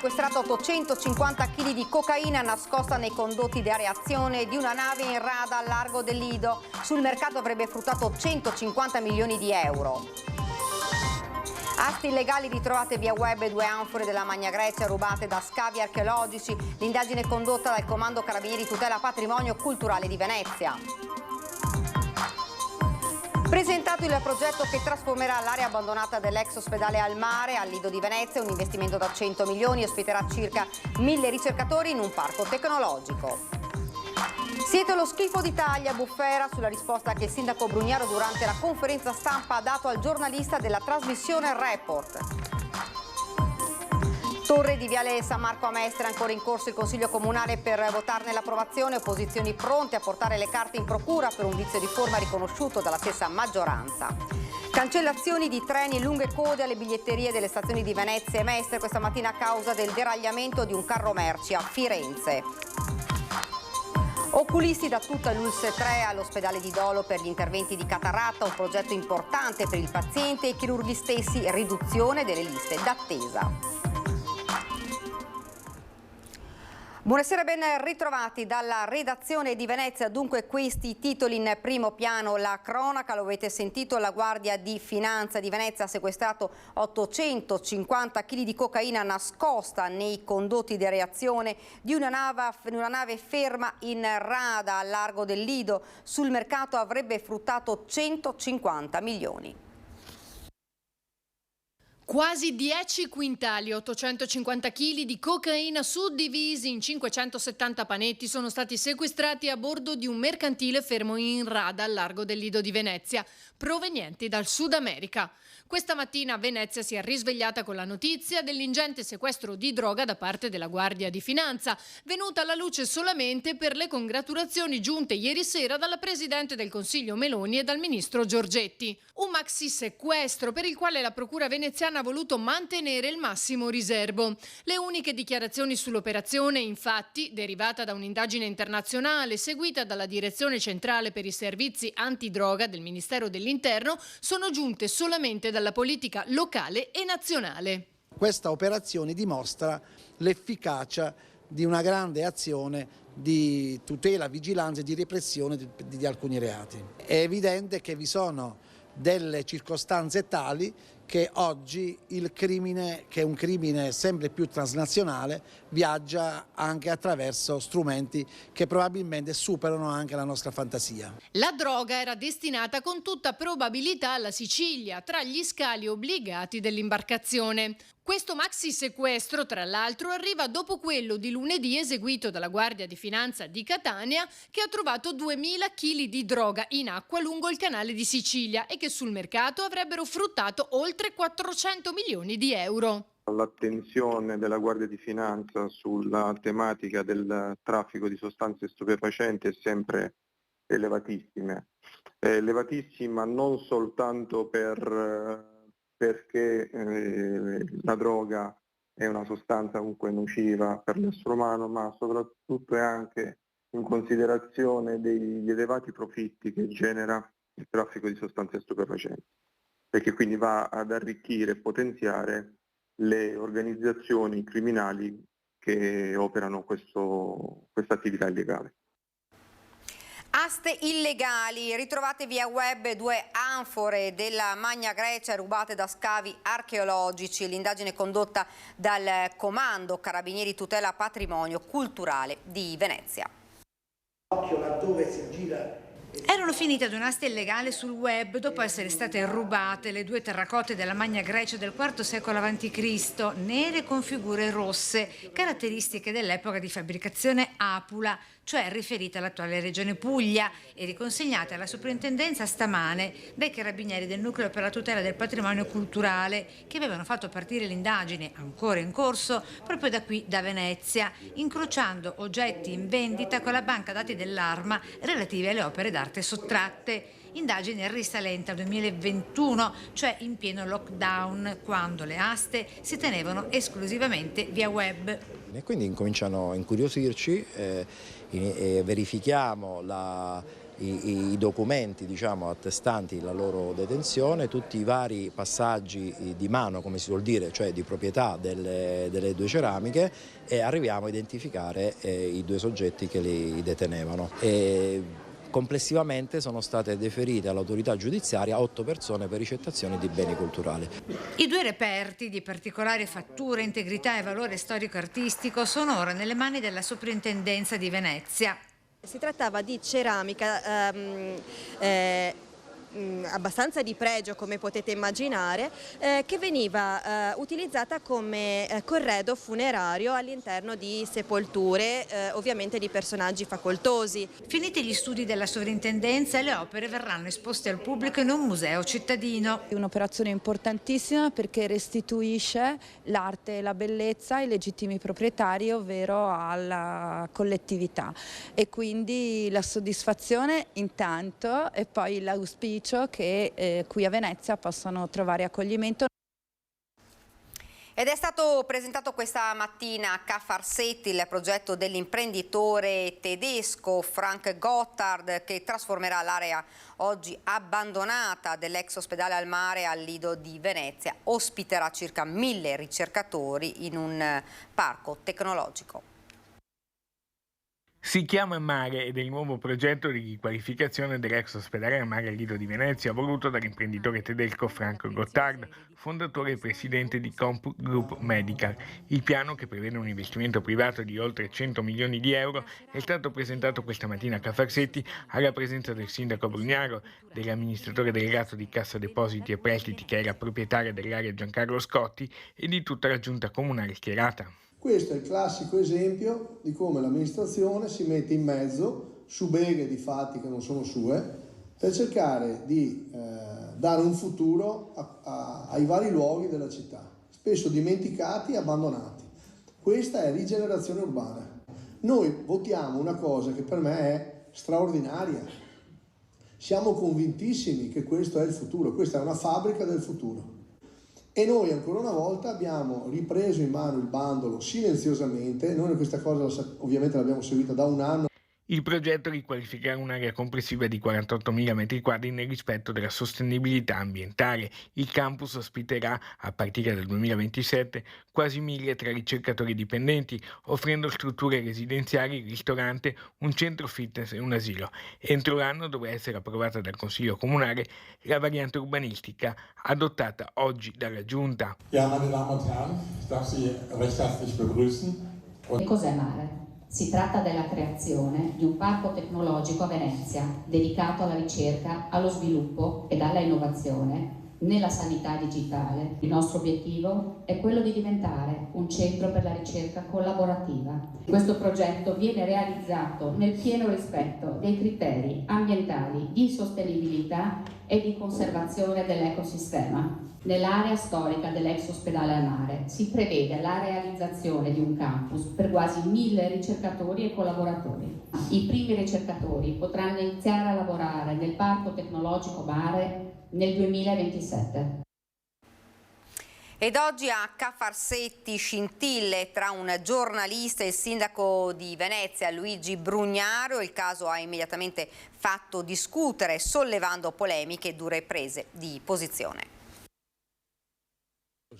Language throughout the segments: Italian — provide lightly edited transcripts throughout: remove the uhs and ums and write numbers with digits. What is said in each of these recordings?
sequestrato 850 kg di cocaina nascosta nei condotti di areazione di una nave in rada al largo del Lido. Sul mercato avrebbe fruttato 150 milioni di euro. Asti illegali ritrovate via web e 2 anfore della Magna Grecia rubate da scavi archeologici. L'indagine è condotta dal Comando Carabinieri Tutela Patrimonio Culturale di Venezia. Presentato il progetto che trasformerà l'area abbandonata dell'ex ospedale al mare al Lido di Venezia, un investimento da 100 milioni, ospiterà circa 1000 ricercatori in un parco tecnologico. Siete lo schifo d'Italia, bufera sulla risposta che il sindaco Brugnaro durante la conferenza stampa ha dato al giornalista della trasmissione Report. Torre di Viale San Marco a Mestre, ancora in corso il Consiglio Comunale per votarne l'approvazione, opposizioni pronte a portare le carte in procura per un vizio di forma riconosciuto dalla stessa maggioranza. Cancellazioni di treni e lunghe code alle biglietterie delle stazioni di Venezia e Mestre questa mattina a causa del deragliamento di un carro merci a Firenze. Oculisti da tutta l'Ulse 3 all'ospedale di Dolo per gli interventi di cataratta, un progetto importante per il paziente e i chirurghi stessi, riduzione delle liste d'attesa. Buonasera, ben ritrovati dalla redazione di Venezia. Dunque questi titoli in primo piano, la cronaca, lo avete sentito, la Guardia di Finanza di Venezia ha sequestrato 850 kg di cocaina nascosta nei condotti di areazione di una nave ferma in rada al largo del Lido. Sul mercato avrebbe fruttato 150 milioni. Quasi 10 quintali, 850 kg di cocaina suddivisi in 570 panetti sono stati sequestrati a bordo di un mercantile fermo in rada al largo del Lido di Venezia, provenienti dal Sud America. Questa mattina Venezia si è risvegliata con la notizia dell'ingente sequestro di droga da parte della Guardia di Finanza, venuta alla luce solamente per le congratulazioni giunte ieri sera dalla Presidente del Consiglio Meloni e dal Ministro Giorgetti. Un maxi sequestro per il quale la Procura veneziana ha voluto mantenere il massimo riservo. Le uniche dichiarazioni sull'operazione, infatti, derivata da un'indagine internazionale seguita dalla Direzione Centrale per i Servizi Antidroga del Ministero dell'Interno, sono giunte solamente dalla politica locale e nazionale. Questa operazione dimostra l'efficacia di una grande azione di tutela, vigilanza e di repressione di alcuni reati. È evidente che vi sono delle circostanze tali che oggi il crimine, che è un crimine sempre più transnazionale, viaggia anche attraverso strumenti che probabilmente superano anche la nostra fantasia. La droga era destinata con tutta probabilità alla Sicilia, tra gli scali obbligati dell'imbarcazione. Questo maxi sequestro, tra l'altro, arriva dopo quello di lunedì eseguito dalla Guardia di Finanza di Catania, che ha trovato 2000 kg di droga in acqua lungo il canale di Sicilia e che sul mercato avrebbero fruttato oltre 400 milioni di euro. L'attenzione della Guardia di Finanza sulla tematica del traffico di sostanze stupefacenti è sempre elevatissima non soltanto perché la droga è una sostanza comunque nociva per l'essere umano, ma soprattutto e anche in considerazione degli elevati profitti che genera il traffico di sostanze stupefacenti, perché quindi va ad arricchire e potenziare le organizzazioni criminali che operano questa attività illegale. Aste illegali, ritrovate via web 2 anfore della Magna Grecia rubate da scavi archeologici. L'indagine condotta dal Comando Carabinieri Tutela Patrimonio Culturale di Venezia. Occhio laddove si gira. Erano finite ad un'asta illegale sul web dopo essere state rubate le 2 terracotte della Magna Grecia del IV secolo a.C., nere con figure rosse, caratteristiche dell'epoca di fabbricazione Apula, cioè riferita all'attuale regione Puglia, e riconsegnate alla soprintendenza stamane dai carabinieri del Nucleo per la tutela del patrimonio culturale, che avevano fatto partire l'indagine, ancora in corso, proprio da qui, da Venezia, incrociando oggetti in vendita con la banca dati dell'Arma relative alle opere d'arte sottratte. Indagine risalente al 2021, cioè in pieno lockdown, quando le aste si tenevano esclusivamente via web. E quindi incominciano a incuriosirci e verifichiamo i documenti, diciamo, attestanti la loro detenzione, tutti i vari passaggi di mano, come si suol dire, cioè di proprietà delle due ceramiche, e arriviamo a identificare i due soggetti che li detenevano. Complessivamente sono state deferite all'autorità giudiziaria 8 persone per ricettazione di beni culturali. I due reperti di particolare fattura, integrità e valore storico-artistico sono ora nelle mani della Soprintendenza di Venezia. Si trattava di ceramica abbastanza di pregio, come potete immaginare, che veniva utilizzata come corredo funerario all'interno di sepolture, ovviamente di personaggi facoltosi. Finiti gli studi della Sovrintendenza, le opere verranno esposte al pubblico in un museo cittadino. È un'operazione importantissima perché restituisce l'arte e la bellezza ai legittimi proprietari, ovvero alla collettività, e quindi la soddisfazione intanto, e poi l'auspicio che qui a Venezia possano trovare accoglimento. Ed è stato presentato questa mattina a Ca' Farsetti il progetto dell'imprenditore tedesco Frank Gotthard, che trasformerà l'area oggi abbandonata dell'ex ospedale al mare al Lido di Venezia. Ospiterà circa 1000 ricercatori in un parco tecnologico. Si chiama Mare ed è il nuovo progetto di riqualificazione dell'ex ospedale al mare al Lido di Venezia, voluto dall'imprenditore tedesco Frank Gotthard, fondatore e presidente di Compu Group Medical. Il piano, che prevede un investimento privato di oltre 100 milioni di euro, è stato presentato questa mattina a Ca' Farsetti alla presenza del sindaco Brugnaro, dell'amministratore delegato di Cassa Depositi e Prestiti, che era proprietaria dell'area Giancarlo Scotti, e di tutta la giunta comunale schierata. Questo è il classico esempio di come l'amministrazione si mette in mezzo su beghe di fatti che non sono sue per cercare di dare un futuro ai vari luoghi della città, spesso dimenticati e abbandonati. Questa è rigenerazione urbana. Noi votiamo una cosa che per me è straordinaria. Siamo convintissimi che questo è il futuro, questa è una fabbrica del futuro. E noi ancora una volta abbiamo ripreso in mano il bandolo silenziosamente. Noi questa cosa ovviamente l'abbiamo seguita da un anno. Il progetto riqualificherà un'area complessiva di 48.000 metri quadri nel rispetto della sostenibilità ambientale. Il campus ospiterà, a partire dal 2027, quasi 1000 tra ricercatori dipendenti, offrendo strutture residenziali, ristorante, un centro fitness e un asilo. Entro l'anno dovrà essere approvata dal Consiglio Comunale la variante urbanistica adottata oggi dalla Giunta. Ja, meine Damen und Herren, ich darf Sie recht herzlich begrüßen. Che cos'è Mare? Si tratta della creazione di un parco tecnologico a Venezia dedicato alla ricerca, allo sviluppo ed alla innovazione nella sanità digitale. Il nostro obiettivo è quello di diventare un centro per la ricerca collaborativa. Questo progetto viene realizzato nel pieno rispetto dei criteri ambientali di sostenibilità e di conservazione dell'ecosistema. Nell'area storica dell'ex ospedale al mare si prevede la realizzazione di un campus per quasi 1000 ricercatori e collaboratori. I primi ricercatori potranno iniziare a lavorare nel Parco Tecnologico Mare nel 2027. Ed oggi a Ca' Farsetti scintille tra un giornalista e il sindaco di Venezia Luigi Brugnaro. Il caso ha immediatamente fatto discutere, sollevando polemiche e dure prese di posizione.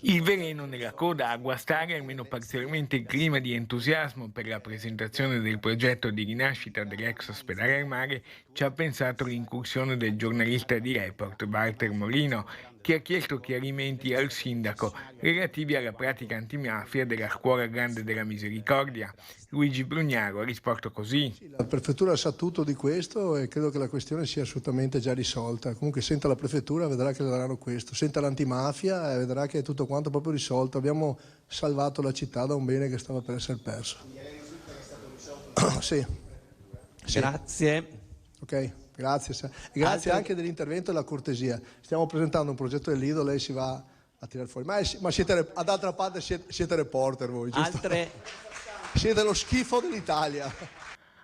Il veleno nella coda a guastare almeno parzialmente il clima di entusiasmo per la presentazione del progetto di rinascita dell'ex ospedale al mare ci ha pensato l'incursione del giornalista di Report Walter Molino, che ha chiesto chiarimenti al sindaco relativi alla pratica antimafia della Scuola Grande della Misericordia. Luigi Brugnaro ha risposto così. La prefettura sa tutto di questo e credo che la questione sia assolutamente già risolta. Comunque senta la prefettura, vedrà che daranno questo. Senta l'antimafia e vedrà che è tutto quanto proprio risolto. Abbiamo salvato la città da un bene che stava per essere perso. Sì. Grazie. Ok. Grazie, e grazie anche dell'intervento e della cortesia. Stiamo presentando un progetto del Lido, lei si va a tirare fuori. Ma siete, d'altra parte siete reporter voi, giusto? Siete lo schifo dell'Italia.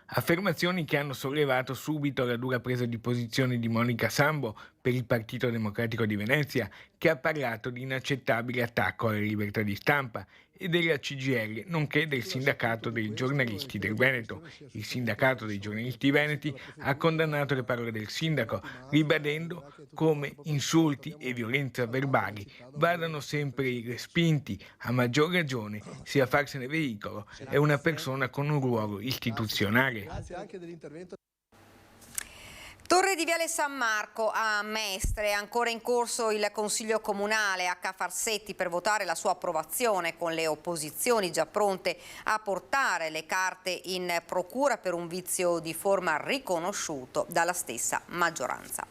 Affermazioni che hanno sollevato subito la dura presa di posizione di Monica Sambo, per il Partito Democratico di Venezia, che ha parlato di inaccettabile attacco alla libertà di stampa, e della CGIL, nonché del Sindacato dei giornalisti del Veneto. Il Sindacato dei giornalisti veneti ha condannato le parole del sindaco, ribadendo come insulti e violenza verbali vadano sempre respinti, a maggior ragione se a farsene veicolo è una persona con un ruolo istituzionale. Torre di Viale San Marco a Mestre, è ancora in corso il Consiglio Comunale a Cafarsetti per votare la sua approvazione, con le opposizioni già pronte a portare le carte in procura per un vizio di forma riconosciuto dalla stessa maggioranza.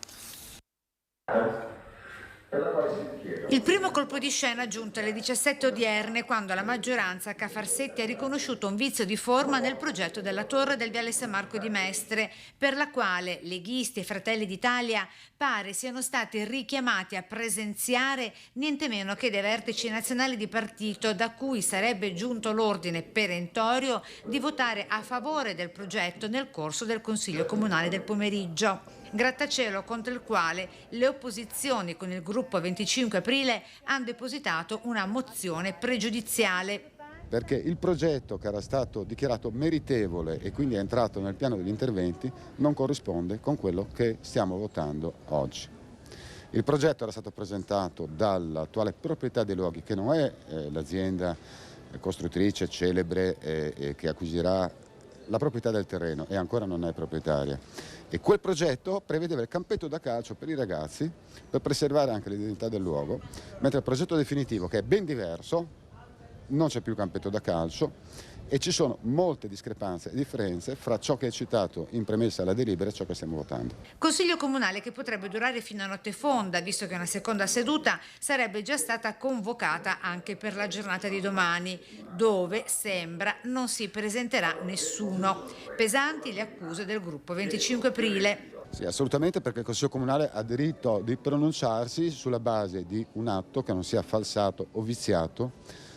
Il primo colpo di scena giunto alle 17 odierne, quando la maggioranza a Cafarsetti ha riconosciuto un vizio di forma nel progetto della torre del Viale San Marco di Mestre, per la quale leghisti e Fratelli d'Italia pare siano stati richiamati a presenziare niente meno che dei vertici nazionali di partito, da cui sarebbe giunto l'ordine perentorio di votare a favore del progetto nel corso del Consiglio Comunale del pomeriggio. Grattacielo contro il quale le opposizioni con il gruppo 25 aprile hanno depositato una mozione pregiudiziale. Perché il progetto, che era stato dichiarato meritevole e quindi è entrato nel piano degli interventi, non corrisponde con quello che stiamo votando oggi. Il progetto era stato presentato dall'attuale proprietà dei luoghi, che non è l'azienda costruttrice celebre che acquisirà la proprietà del terreno, e ancora non è proprietaria. E quel progetto prevedeva il campetto da calcio per i ragazzi, per preservare anche l'identità del luogo, mentre il progetto definitivo, che è ben diverso, non c'è più campetto da calcio e ci sono molte discrepanze e differenze fra ciò che è citato in premessa alla delibera e ciò che stiamo votando. Consiglio Comunale che potrebbe durare fino a notte fonda, visto che una seconda seduta sarebbe già stata convocata anche per la giornata di domani, dove sembra non si presenterà nessuno. Pesanti le accuse del gruppo 25 aprile. Sì, assolutamente, perché il Consiglio Comunale ha diritto di pronunciarsi sulla base di un atto che non sia falsato o viziato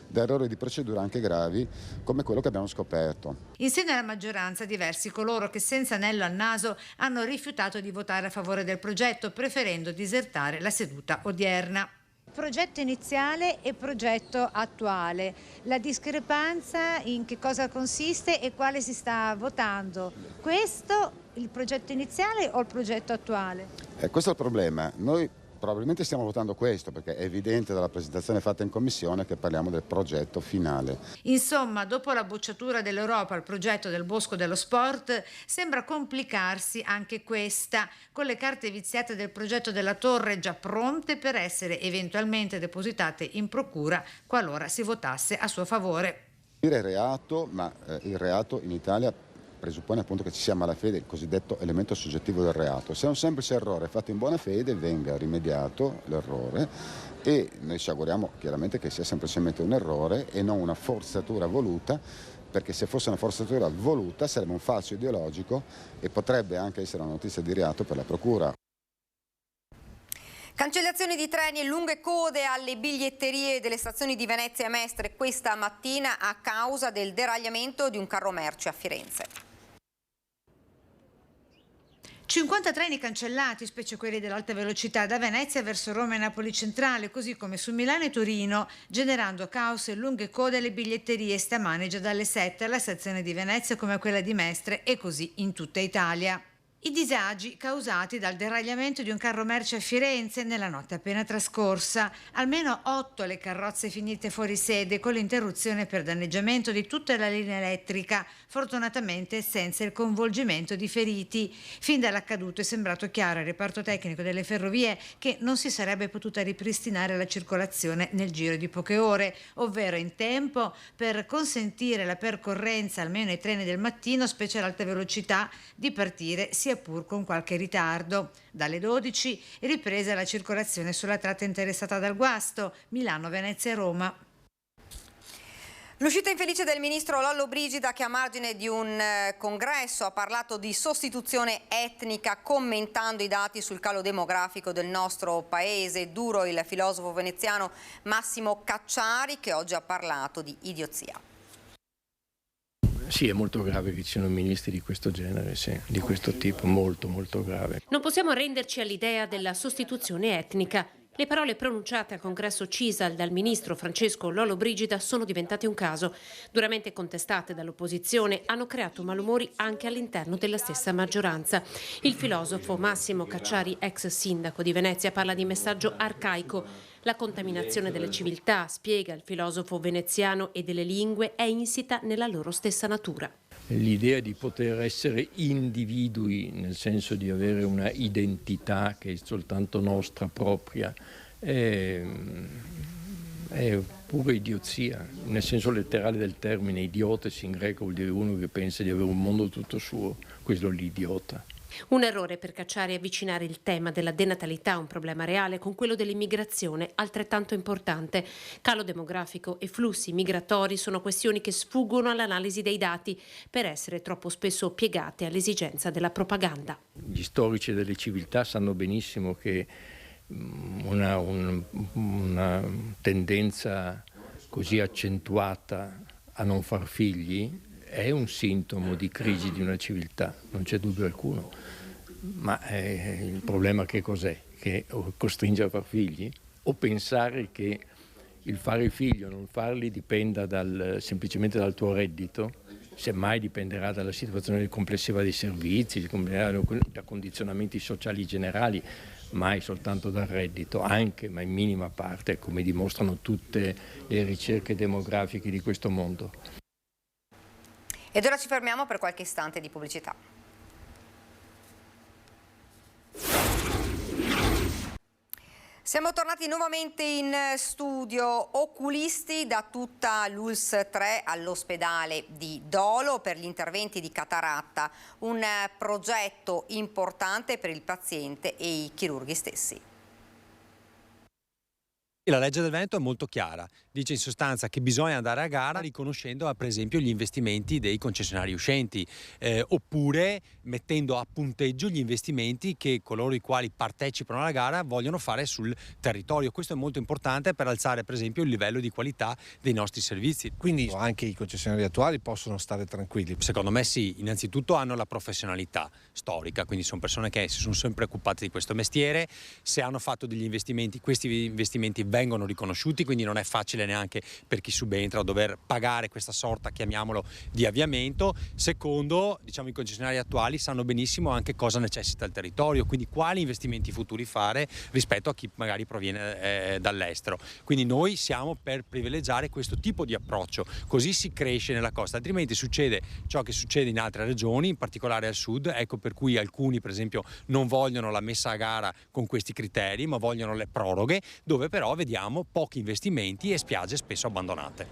da errori di procedura anche gravi come quello che abbiamo scoperto. Insieme alla maggioranza, diversi coloro che senza anello al naso hanno rifiutato di votare a favore del progetto, preferendo disertare la seduta odierna. Progetto iniziale e progetto attuale. La discrepanza in che cosa consiste e quale si sta votando? Questo il progetto iniziale o il progetto attuale? Questo è il problema. Noi probabilmente stiamo votando questo, perché è evidente dalla presentazione fatta in commissione che parliamo del progetto finale. Insomma, dopo la bocciatura dell'Europa al progetto del Bosco dello Sport, sembra complicarsi anche questa, con le carte viziate del progetto della torre già pronte per essere eventualmente depositate in procura qualora si votasse a suo favore. Dire reato, ma il reato in Italia presuppone appunto che ci sia malafede, il cosiddetto elemento soggettivo del reato. Se è un semplice errore fatto in buona fede, venga rimediato l'errore, e noi ci auguriamo chiaramente che sia semplicemente un errore e non una forzatura voluta, perché se fosse una forzatura voluta sarebbe un falso ideologico e potrebbe anche essere una notizia di reato per la procura. Cancellazioni di treni e lunghe code alle biglietterie delle stazioni di Venezia e Mestre questa mattina a causa del deragliamento di un carro merci a Firenze. 50 treni cancellati, specie quelli dell'alta velocità, da Venezia verso Roma e Napoli centrale, così come su Milano e Torino, generando caos e lunghe code alle biglietterie stamane già dalle 7 alla stazione di Venezia come a quella di Mestre, e così in tutta Italia. I disagi causati dal deragliamento di un carro merci a Firenze nella notte appena trascorsa. Almeno 8 le carrozze finite fuori sede, con l'interruzione per danneggiamento di tutta la linea elettrica, fortunatamente senza il coinvolgimento di feriti. Fin dall'accaduto è sembrato chiaro al reparto tecnico delle ferrovie che non si sarebbe potuta ripristinare la circolazione nel giro di poche ore, ovvero in tempo per consentire la percorrenza almeno ai treni del mattino, specie ad alta velocità, di partire sia pur con qualche ritardo. Dalle 12 ripresa la circolazione sulla tratta interessata dal guasto, Milano, Venezia e Roma. L'uscita infelice del ministro Lollobrigida, che a margine di un congresso ha parlato di sostituzione etnica, commentando i dati sul calo demografico del nostro paese. Duro il filosofo veneziano Massimo Cacciari, che oggi ha parlato di idiozia. Sì, è molto grave che ci siano ministri di questo genere, sì, di questo tipo, molto molto grave. Non possiamo arrenderci all'idea della sostituzione etnica. Le parole pronunciate al congresso CISAL dal ministro Francesco Lollobrigida sono diventate un caso. Duramente contestate dall'opposizione, hanno creato malumori anche all'interno della stessa maggioranza. Il filosofo Massimo Cacciari, ex sindaco di Venezia, parla di messaggio arcaico. La contaminazione delle civiltà, spiega il filosofo veneziano, e delle lingue è insita nella loro stessa natura. L'idea di poter essere individui, nel senso di avere una identità che è soltanto nostra propria, è pura idiozia, nel senso letterale del termine. Idiotes in greco vuol dire uno che pensa di avere un mondo tutto suo, questo è l'idiota. Un errore per Cacciari è avvicinare il tema della denatalità, un problema reale, con quello dell'immigrazione, altrettanto importante. Calo demografico e flussi migratori sono questioni che sfuggono all'analisi dei dati per essere troppo spesso piegate all'esigenza della propaganda. Gli storici delle civiltà sanno benissimo che una tendenza così accentuata a non far figli è un sintomo di crisi di una civiltà, non c'è dubbio alcuno, ma il problema che cos'è? Che costringe a far figli? O pensare che il fare figli o non farli dipenda semplicemente dal tuo reddito, semmai dipenderà dalla situazione complessiva dei servizi, da condizionamenti sociali generali, mai soltanto dal reddito, anche ma in minima parte, come dimostrano tutte le ricerche demografiche di questo mondo. Ed ora ci fermiamo per qualche istante di pubblicità. Siamo tornati nuovamente in studio. Oculisti da tutta l'ULSS 3 all'ospedale di Dolo per gli interventi di cataratta, un progetto importante per il paziente e i chirurghi stessi. La legge del Veneto è molto chiara, dice in sostanza che bisogna andare a gara riconoscendo per esempio gli investimenti dei concessionari uscenti oppure mettendo a punteggio gli investimenti che coloro i quali partecipano alla gara vogliono fare sul territorio. Questo è molto importante per alzare per esempio il livello di qualità dei nostri servizi. Quindi anche i concessionari attuali possono stare tranquilli? Secondo me sì, innanzitutto hanno la professionalità storica, quindi sono persone che si sono sempre occupate di questo mestiere, se hanno fatto degli investimenti, questi investimenti vengono riconosciuti, quindi non è facile neanche per chi subentra dover pagare questa sorta, chiamiamolo, di avviamento. Secondo, diciamo, i concessionari attuali sanno benissimo anche cosa necessita il territorio, quindi quali investimenti futuri fare rispetto a chi magari proviene dall'estero. Quindi noi siamo per privilegiare questo tipo di approccio, così si cresce nella costa, altrimenti succede ciò che succede in altre regioni, in particolare al sud, ecco per cui alcuni per esempio non vogliono la messa a gara con questi criteri, ma vogliono le proroghe, dove però vediamo pochi investimenti e spiagge spesso abbandonate.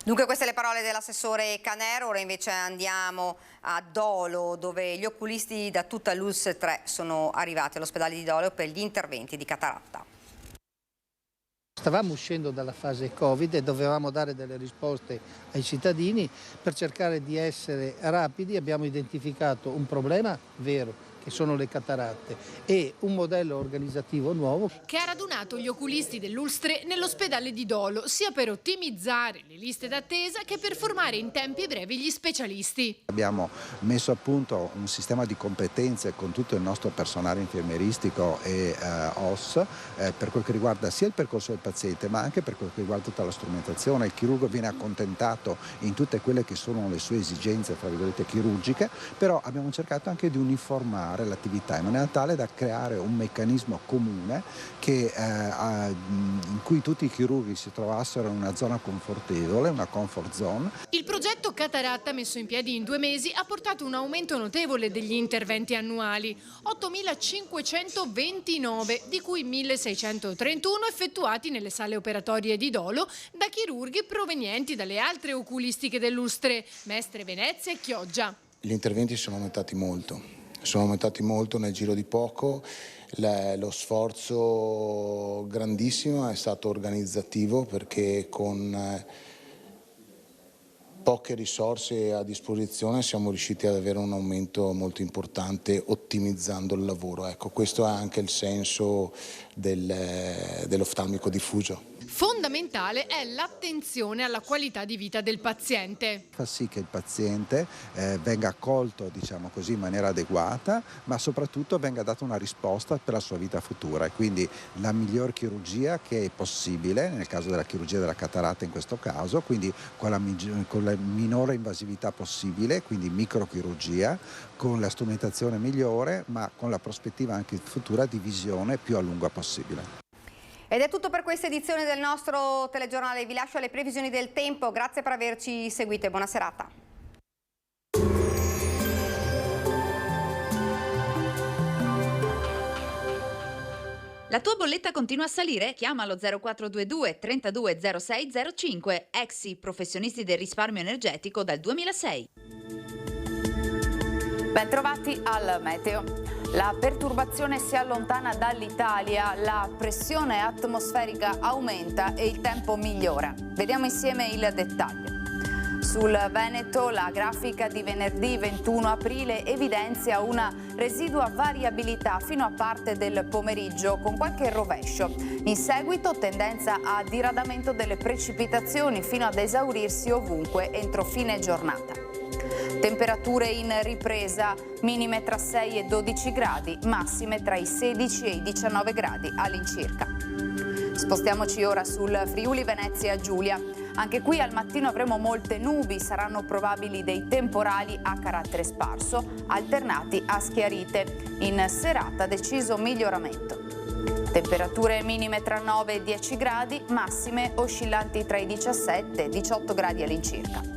Dunque queste le parole dell'assessore Canero. Ora invece andiamo a Dolo, dove gli oculisti da tutta l'ULSS 3 sono arrivati all'ospedale di Dolo per gli interventi di cataratta. Stavamo uscendo dalla fase Covid e dovevamo dare delle risposte ai cittadini. Per cercare di essere rapidi abbiamo identificato un problema vero, che sono le cataratte, e un modello organizzativo nuovo che ha radunato gli oculisti dell'ULSS 3 nell'ospedale di Dolo, sia per ottimizzare le liste d'attesa che per formare in tempi brevi gli specialisti. Abbiamo messo a punto un sistema di competenze con tutto il nostro personale infermieristico e OS per quel che riguarda sia il percorso del paziente ma anche per quel che riguarda tutta la strumentazione. Il chirurgo viene accontentato in tutte quelle che sono le sue esigenze, fra virgolette, chirurgiche, però abbiamo cercato anche di uniformare l'attività in maniera tale da creare un meccanismo comune che, in cui tutti i chirurghi si trovassero in una zona confortevole, una comfort zone. Il progetto Cataratta, messo in piedi in 2 mesi, ha portato un aumento notevole degli interventi annuali, 8.529, di cui 1.631 effettuati nelle sale operatorie di Dolo da chirurghi provenienti dalle altre oculistiche dell'ULSS 3, Mestre, Venezia e Chioggia. Gli interventi sono aumentati molto nel giro di poco. Lo sforzo grandissimo è stato organizzativo, perché con poche risorse a disposizione siamo riusciti ad avere un aumento molto importante ottimizzando il lavoro. Ecco, questo è anche il senso dell'oftalmico diffuso. Fondamentale è l'attenzione alla qualità di vita del paziente. Fa sì che il paziente venga accolto, diciamo così, in maniera adeguata, ma soprattutto venga data una risposta per la sua vita futura, e quindi la miglior chirurgia che è possibile, nel caso della chirurgia della cataratta in questo caso, quindi con la minore invasività possibile, quindi microchirurgia, con la strumentazione migliore, ma con la prospettiva anche futura di visione più a lungo possibile. Ed è tutto per questa edizione del nostro telegiornale. Vi lascio alle previsioni del tempo. Grazie per averci seguito e buona serata. La tua bolletta continua a salire? Chiama lo 0422 32 06 05. Exi, professionisti del risparmio energetico dal 2006. Bentrovati al meteo. La perturbazione si allontana dall'Italia, la pressione atmosferica aumenta e il tempo migliora. Vediamo insieme il dettaglio. Sul Veneto la grafica di venerdì 21 aprile evidenzia una residua variabilità fino a parte del pomeriggio con qualche rovescio. In seguito tendenza a diradamento delle precipitazioni fino ad esaurirsi ovunque entro fine giornata. Temperature in ripresa, minime tra 6 e 12 gradi, massime tra i 16 e i 19 gradi all'incirca. Spostiamoci ora sul Friuli Venezia Giulia. Anche qui al mattino avremo molte nubi, saranno probabili dei temporali a carattere sparso, alternati a schiarite. In serata deciso miglioramento. Temperature minime tra 9 e 10 gradi, massime oscillanti tra i 17 e i 18 gradi all'incirca.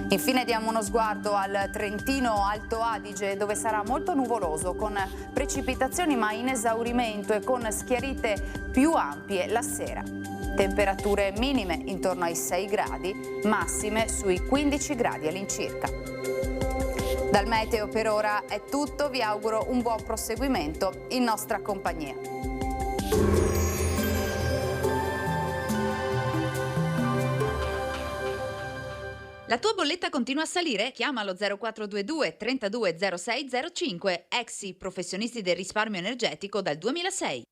Infine diamo uno sguardo al Trentino Alto Adige, dove sarà molto nuvoloso con precipitazioni ma in esaurimento e con schiarite più ampie la sera. Temperature minime intorno ai 6 gradi, massime sui 15 gradi all'incirca. Dal meteo per ora è tutto, vi auguro un buon proseguimento in nostra compagnia. La tua bolletta continua a salire? Chiama lo 0422 32 06 05. Exi, professionisti del risparmio energetico dal 2006.